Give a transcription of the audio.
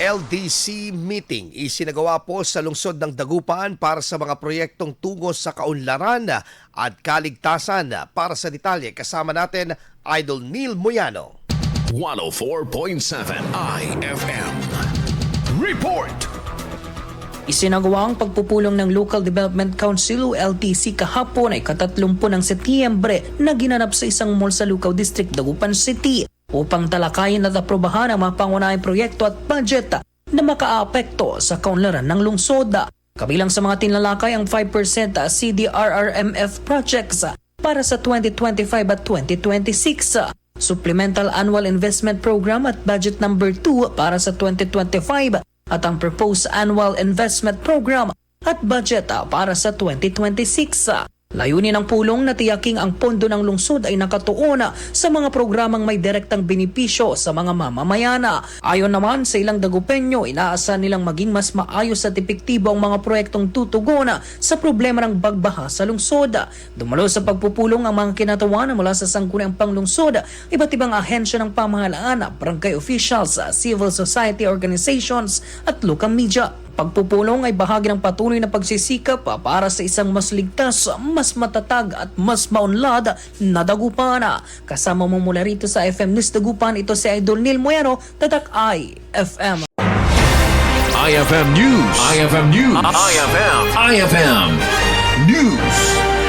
LDC meeting isinagawa po sa lungsod ng Dagupan para sa mga proyektong tungo sa kaunlaran at kaligtasan. Para sa detalye, kasama natin Idol Neil Moyano. 104.7 IFM. Report! Isinagawa ang pagpupulong ng Local Development Council o LTC kahapon ay 30 ng Setyembre na ginanap sa isang mall sa Lucao District, Dagupan City upang talakayin at aprobahan ang mga pangunahing proyekto at budget na makaapekto sa kaunlaran ng lungsod. Kabilang sa mga tinalakay ang 5% CDRRMF projects para sa 2025 at 2026. Supplemental Annual Investment Program at Budget Number 2 para sa 2025 at ang Proposed Annual Investment Program at Budget para sa 2026. Layunin ng pulong na tiyaking ang pondo ng lungsod ay nakatuon sa mga programang may direktang benepisyo sa mga mamamayan. Ayon naman sa ilang Dagupenyo, inaasahan nilang maging mas maayos at epektibo ang mga proyektong tutugon sa problema ng bagbaha sa lungsod. Dumalo sa pagpupulong ang mga kinatawanan mula sa sangkuniang panglungsod, iba't ibang ahensya ng pamahalaan, barangay officials, civil society organizations at local media. Pagpupulong ay bahagi ng patuloy na pagsisikap para sa isang mas ligtas, mas matatag at mas maunlad na Dagupan. Kasama mo mula rito sa FM News Dagupan, ito si Idol Neil Moyano, Tatak IFM. IFM News. IFM News. IFM News.